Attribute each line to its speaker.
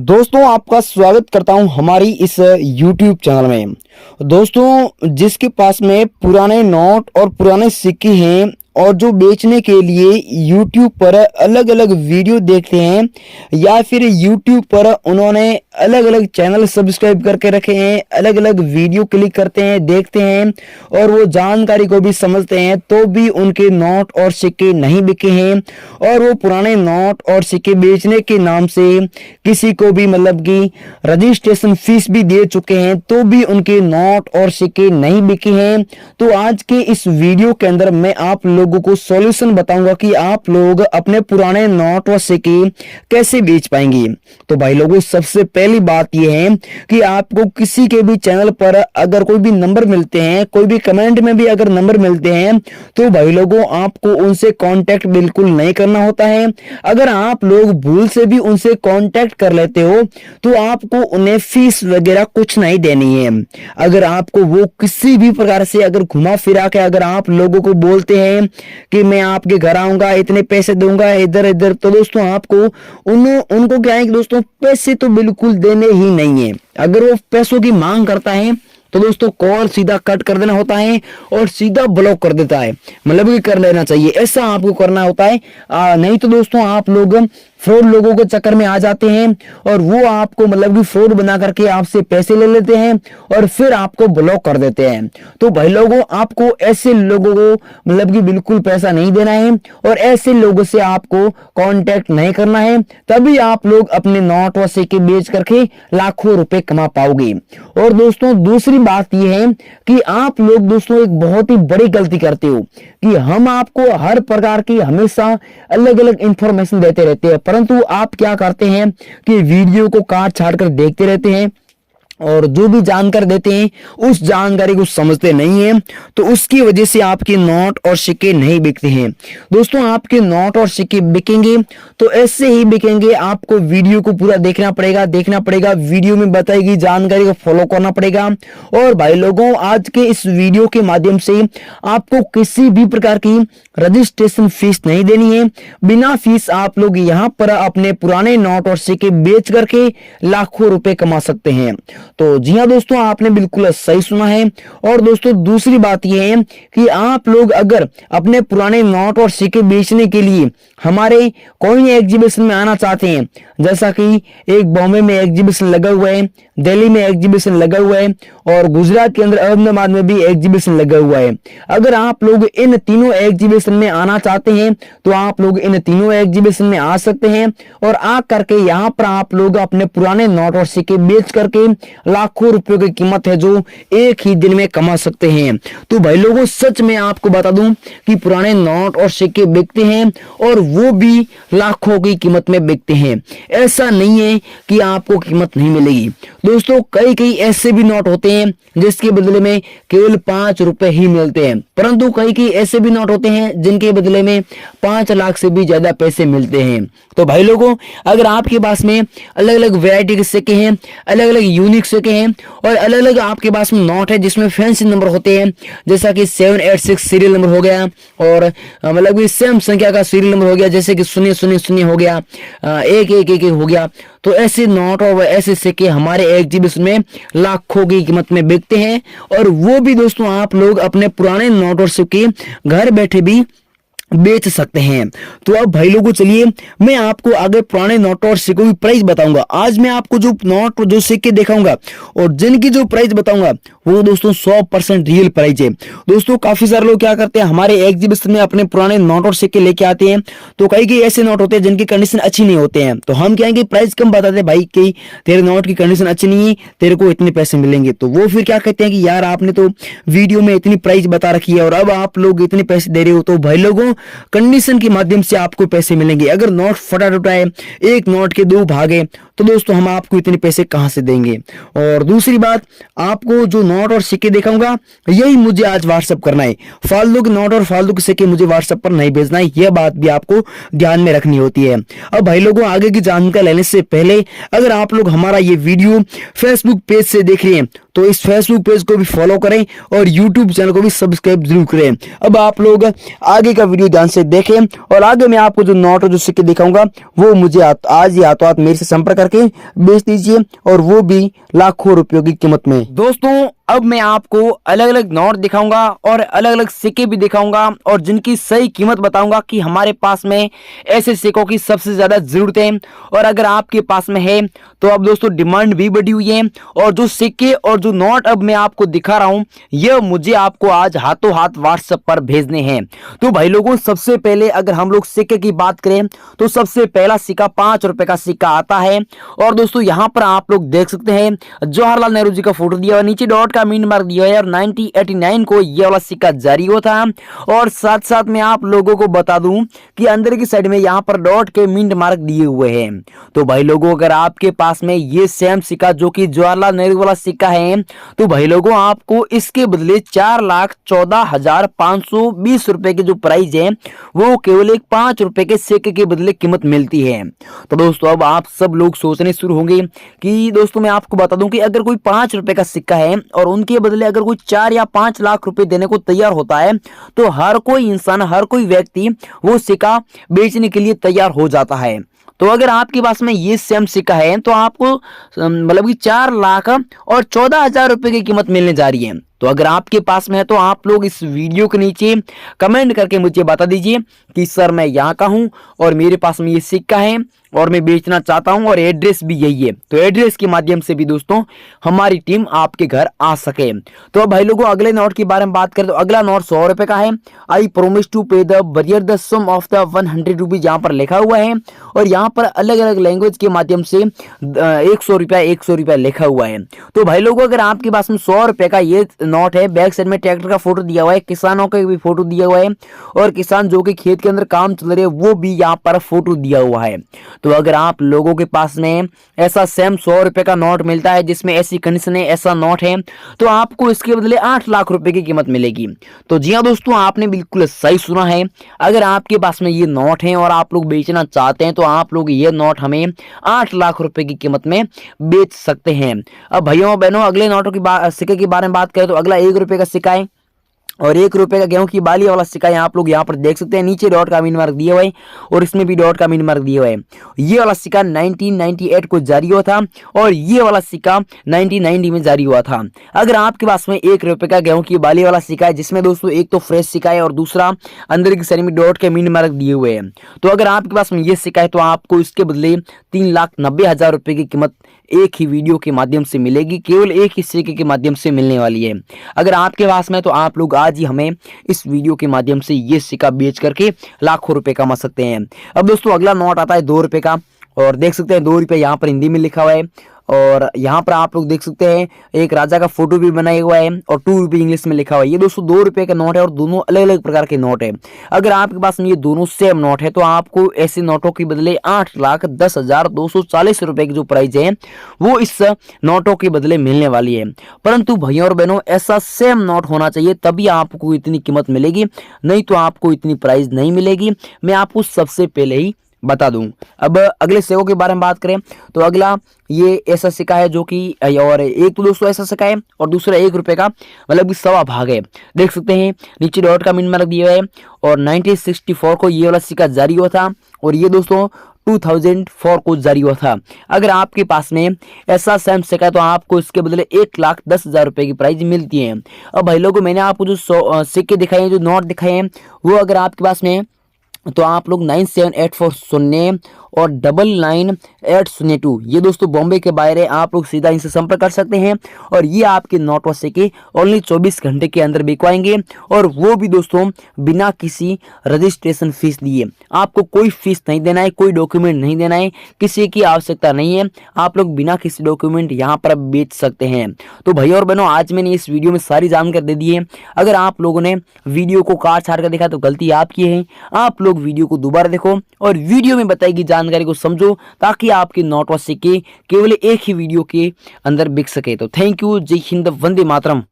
Speaker 1: दोस्तों आपका स्वागत करता हूं हमारी इस YouTube चैनल में। दोस्तों जिसके पास में पुराने नोट और पुराने सिक्के हैं और जो बेचने के लिए YouTube पर अलग अलग वीडियो देखते हैं या फिर YouTube पर उन्होंने अलग अलग चैनल सब्सक्राइब करके रखे हैं, अलग अलग वीडियो क्लिक करते हैं, देखते हैं और वो जानकारी को भी समझते हैं तो भी उनके नोट और सिक्के नहीं बिके हैं और वो पुराने नोट और सिक्के बेचने के नाम से किसी को भी मतलब कि रजिस्ट्रेशन फीस भी दे चुके हैं तो भी उनके नोट और सिक्के नहीं बिके हैं। तो आज के इस वीडियो के अंदर मैं आप लोगों को सॉल्यूशन बताऊंगा कि आप लोग अपने पुराने नोट और सिक्के कैसे बेच पाएंगे। तो भाई लोगों सबसे पहली बात यह है कि आपको किसी के भी चैनल पर अगर कोई भी नंबर मिलते हैं, कोई भी कमेंट में भी अगर नंबर मिलते हैं तो भाई लोगों आपको उनसे कांटेक्ट बिल्कुल नहीं करना होता है। अगर आप लोग भूल से भी उनसे कांटेक्ट कर लेते हो तो आपको उन्हें फीस वगैरह कुछ नहीं देनी है। अगर आपको वो किसी भी प्रकार से अगर घुमा फिरा के अगर आप लोगों को बोलते हैं कि मैं आपके घर आऊंगा, इतने पैसे दूंगा इधर इधर, तो दोस्तों आपको उनको क्या है कि दोस्तों पैसे तो बिल्कुल देने ही नहीं है। अगर वो पैसों की मांग करता है तो दोस्तों कॉल सीधा कट कर देना होता है और सीधा ब्लॉक कर देता है, मतलब कि कर लेना चाहिए, ऐसा आपको करना होता है। नहीं तो दोस्तों आप लोग फ्रॉड लोगों के चक्कर में आ जाते हैं और वो आपको मतलब कि फ्रॉड बना करके आपसे पैसे ले लेते हैं और फिर आपको ब्लॉक कर देते हैं। तो भाई लोगों आपको ऐसे लोगों को मतलब कि बिल्कुल पैसा नहीं देना है और ऐसे लोगों से आपको कांटेक्ट नहीं करना है, तभी आप लोग अपने नोट व सिक्के बेच करके लाखों रुपए कमा पाओगे। और दोस्तों दूसरी बात यह है कि आप लोग दोस्तों एक बहुत ही बड़ी गलती करते हो कि हम आपको हर प्रकार की हमेशा अलग अलग इंफॉर्मेशन देते रहते हैं, परंतु आप क्या करते हैं कि वीडियो को काट छाट कर देखते रहते हैं और जो भी जानकारी देते हैं उस जानकारी को समझते नहीं है, तो उसकी वजह से आपके नोट और सिक्के नहीं बिकते हैं। दोस्तों आपके नोट और सिक्के बिकेंगे तो ऐसे ही बिकेंगे, आपको वीडियो को पूरा देखना पड़ेगा, वीडियो में बताई गई जानकारी को फॉलो करना पड़ेगा। और भाई लोगों आज के इस वीडियो के माध्यम से आपको किसी भी प्रकार की रजिस्ट्रेशन फीस नहीं देनी है। बिना फीस आप लोग यहाँ पर अपने पुराने नोट और सिक्के बेच करके लाखों रुपए कमा सकते हैं। तो जी हाँ दोस्तों आपने बिल्कुल सही सुना है। और दोस्तों दूसरी बात यह है कि आप लोग अगर अपने पुराने नोट और सिक्के बेचने के लिए हमारे कोई एग्जीबिशन में आना चाहते हैं, जैसा कि एक बॉम्बे में एग्जीबिशन लगा हुआ है, दिल्ली में एग्जीबिशन लगा हुआ है और गुजरात के अंदर अहमदाबाद में भी एग्जीबिशन लगा हुआ है, अगर आप लोग इन तीनों एग्जीबिशन में आना चाहते हैं तो आप लोग इन तीनों एग्जीबिशन में आ सकते हैं और आ करके यहाँ पर आप लोग अपने पुराने नोट और सिक्के बेच करके लाखों रुपयों की कीमत है जो एक ही दिन में कमा सकते हैं। तो भाई लोगों सच में आपको बता दूं कि पुराने नोट और सिक्के बिकते हैं और वो भी लाखों की कीमत में बिकते हैं, ऐसा नहीं है कि आपको कीमत नहीं मिलेगी। दोस्तों कई ऐसे भी नोट होते हैं जिसके बदले में केवल 5 रुपए ही मिलते हैं, परंतु कई ऐसे भी नोट होते हैं जिनके बदले में 5 लाख से भी ज्यादा पैसे मिलते हैं। तो भाई लोगों अगर आपके पास में अलग अलग वैरायटी के सिक्के हैं, अलग अलग यूनिक सिक्के हैं और अलग अलग आपके पास में नोट है जिसमें फैंसी नंबर होते हैं, जैसा कि 786 सीरियल नंबर हो गया और मतलब कि सेम संख्या का सीरियल नंबर हो गया, जैसे कि 000 हो गया, 1111 हो गया, तो ऐसे नोट और ऐसे सिक्के हमारे एग्जीबिशन में लाखों की कीमत में बिकते हैं। और वो भी दोस्तों आप लोग अपने पुराने नोट और सिक्के घर बैठे भी बेच सकते हैं। तो अब भाई लोगों चलिए मैं आपको आगे पुराने नोट और सिक्कों की प्राइस बताऊंगा। आज मैं आपको जो नोट और जो सिक्के दिखाऊंगा और जिनकी जो प्राइस बताऊंगा वो दोस्तों 100% रियल प्राइस है। दोस्तों काफी सारे लोग क्या करते हैं हमारे एग्जीबिशन में अपने पुराने नोट और सिक्के लेके आते हैं, तो कई ऐसे नोट होते हैं जिनकी कंडीशन अच्छी नहीं होते हैं, तो हम क्या है कि प्राइस कम बताते हैं, भाई कि तेरे नोट की कंडीशन अच्छी नहीं है, तेरे को इतने पैसे मिलेंगे। तो वो फिर क्या कहते हैं कि यार आपने तो वीडियो में इतनी प्राइस बता रखी है और अब आप लोग इतने पैसे दे रहे हो। तो भाई लोगों कंडीशन के माध्यम से आपको पैसे मिलेंगे। अगर नोट फटा टूटा है, एक नोट के 2 भाग है, तो दोस्तों हम आपको इतने पैसे कहां से देंगे। और दूसरी बात आपको जो नोट और सिक्के दिखाऊंगा यही मुझे आज व्हाट्सएप करना है, फालतू के नोट और फालतू के सिक्के मुझे व्हाट्सएप पर नहीं भेजना है, यह बात भी आपको ध्यान में रखनी होती है। अब भाई लोगों आगे की जानकारी लेने से पहले अगर आप लोग हमारा ये वीडियो फेसबुक पेज से देख रहे हैं तो इस फेसबुक पेज को भी फॉलो करें और यूट्यूब चैनल को भी सब्सक्राइब जरूर करें। अब आप लोग आगे का वीडियो ध्यान से देखें और आगे मैं आपको जो नोट और जो सिक्के दिखाऊंगा वो मुझे आज ही हाथों हाथ मेरे से संपर्क करके बेच दीजिए, और वो भी लाखों रुपयों की कीमत में। दोस्तों अब मैं आपको अलग अलग नोट दिखाऊंगा और अलग अलग सिक्के भी दिखाऊंगा और जिनकी सही कीमत बताऊंगा कि हमारे पास में ऐसे सिक्कों की सबसे ज्यादा जरूरत है, और अगर आपके पास में है तो अब दोस्तों डिमांड भी बढ़ी हुई है। और जो सिक्के और जो नोट अब मैं आपको दिखा रहा हूं, यह मुझे आपको आज हाथों हाथ व्हाट्सएप पर भेजने हैं। तो भाई लोगों, सबसे पहले अगर हम लोग सिक्के की बात करें तो सबसे पहला सिक्का 5 रुपए का सिक्का आता है। और दोस्तों यहां पर आप लोग देख सकते हैं जवाहरलाल नेहरू जी का फोटो दिया हुआ, नीचे डॉट का मीन मार्क दिया है, और 1989 को यह वाला सिक्का जारी हुआ था। और साथ साथ में आप लोगों को बता दूं कि अंदर की साइड में यहां पर डॉट के मिंट मार्क दिए हुए हैं। तो भाई लोगों, अगर आपके पास में ये सेम सिक्का जो कि जवाहरलाल नेहरू वाला सिक्का है, तो भाई लोगों आपको इसके बदले 4,14,520 रुपए की जो प्राइस है वो केवल एक 5 रुपए के सिक्के के बदले कीमत मिलती है। तो दोस्तों अब आप सब लोग सोचने शुरू होंगे कि दोस्तों मैं आपको बता दूं कि अगर कोई 5 रुपए का सिक्का है और उनके बदले अगर कोई 4 या 5 लाख रुपए देने को तैयार होता है, तो हर कोई इंसान, हर कोई व्यक्ति वो सिक्का बेचने के लिए तैयार हो जाता है। तो अगर आपके पास में ये सेम सिक्का है तो आपको मतलब कि 4,14,000 रुपए की कीमत मिलने जा रही है। तो अगर आपके पास में है तो आप लोग इस वीडियो के नीचे कमेंट करके मुझे बता दीजिए कि सर मैं यहाँ का हूँ और मेरे पास में ये सिक्का है और मैं बेचना चाहता हूं और एड्रेस भी यही है। तो एड्रेस के माध्यम से भी दोस्तों हमारी टीम आपके घर आ सके। तो अब भाई लोगों अगले नोट के बारे में बात करें तो अगला नोट 100 रुपए का है। I promise to pay the bearer the sum of the 100 rupees यहाँ पर लिखा हुआ है, और यहाँ पर अलग अलग लैंग्वेज के माध्यम से 100 रुपया लिखा हुआ है। तो भाई लोगों अगर आपके पास में 100 रुपए का ये नोट है, बैक साइड में ट्रैक्टर का फोटो दिया हुआ है, किसानों का भी फोटो दिया हुआ है, और किसान जो कि खेत के अंदर काम चल रहे हैं वो भी यहाँ पर फोटो दिया हुआ है। तो अगर आप लोगों के पास में ऐसा सेम 100 रुपए का नोट मिलता है जिसमें ऐसी कंडीशन है, ऐसा नोट है, तो आपको इसके बदले 8 लाख रुपए की कीमत मिलेगी। तो जी हाँ दोस्तों, आपने बिल्कुल सही सुना है। अगर आपके पास में ये नोट है और आप लोग बेचना चाहते हैं तो आप लोग ये नोट हमें 8 लाख रुपए की कीमत में बेच सकते हैं। अब भाइयों बहनों अगले नोटों की सिक्के के बारे में बात करें तो अगला 1 रुपए का सिक्का है, और 1 रुपए का गेहूं की बाली वाला सिक्का है। आप लोग यहाँ पर देख सकते हैं नीचे डॉट का मीन मार्क दिया हुआ है और इसमें भी डॉट का मीन मार्क दिया हुआ है। ये वाला सिक्का 1998 को जारी हुआ था और ये वाला सिक्का 1990 में जारी हुआ था। अगर आपके पास में 1 रुपए का गेहूं की बाली वाला सिक्का है जिसमें दोस्तों एक तो फ्रेश सिक्का है और दूसरा अंदर की साइड में डॉट के मीन मार्क दिए हुए हैं, तो अगर आपके पास में ये सिक्का है तो आपको इसके बदले 3,90,000 रुपए की कीमत एक ही वीडियो के माध्यम से मिलेगी, केवल एक ही सिक्के के माध्यम से मिलने वाली है। अगर आपके पास में तो आप लोग आज ही हमें इस वीडियो के माध्यम से ये सिक्का बेच करके लाखों रुपए कमा सकते हैं। अब दोस्तों अगला नोट आता है 2 रुपए का, और देख सकते हैं 2 रुपए यहाँ पर हिंदी में लिखा हुआ है, और यहाँ पर आप लोग देख सकते हैं एक राजा का फोटो भी बनाया हुआ है और 2 रुपए इंग्लिश में लिखा हुआ है। ये दोस्तों 2 रुपए का नोट है और दोनों अलग अलग प्रकार के नोट है। अगर आपके पास में ये दोनों सेम नोट है तो आपको ऐसे नोटों के बदले 8,10,240 रुपए की जो प्राइस है वो इस नोटों के बदले मिलने वाली है। परंतु भाइयों और बहनों ऐसा सेम नोट होना चाहिए तभी आपको इतनी कीमत मिलेगी, नहीं तो आपको इतनी प्राइस नहीं मिलेगी। मैं आपको सबसे पहले ही बता दूं। अब अगले सिक्कों के बारे में बात करें तो अगला ये ऐसा सिक्का है जो कि, और एक तो दोस्तों ऐसा सिक्का है और दूसरा 1 रुपए का मतलब कि सवा भाग है। देख सकते हैं नीचे डॉट का मीन मार्क दिया है, और 1964 को ये वाला सिक्का जारी हुआ था और ये दोस्तों 2004 को जारी हुआ था। अगर आपके पास में ऐसा सेम सिक्का है तो आपको इसके बदले 1,10,000 रुपए की प्राइस मिलती है। अब भाई लोगों मैंने आपको जो सिक्के दिखाए हैं, जो नोट दिखाए हैं, वो अगर आपके पास में तो आप लोग 9784 और 999802 ये दोस्तों बॉम्बे के बाहर है, आप लोग सीधा इनसे संपर्क कर सकते हैं और ये आपके नोट व सिक्के ओनली 24 घंटे के अंदर बिकवाएंगे, और वो भी दोस्तों बिना किसी रजिस्ट्रेशन फीस दिए। आपको कोई फीस नहीं देना है, कोई डॉक्यूमेंट नहीं देना है, किसी की आवश्यकता नहीं है। आप लोग बिना किसी डॉक्यूमेंट यहाँ पर बेच सकते हैं। तो भैया और बहनों आज मैंने इस वीडियो में सारी जानकारी दे दी है। अगर आप लोगों ने वीडियो को काट छाट कर देखा तो गलती आपकी है। आप लोग वीडियो को दोबारा देखो और वीडियो में बताई गई जानकारी को समझो ताकि आपके नोट व सिक्के केवल एक ही वीडियो के अंदर बिक सके। तो थैंक यू, जय हिंद, वंदे मातरम।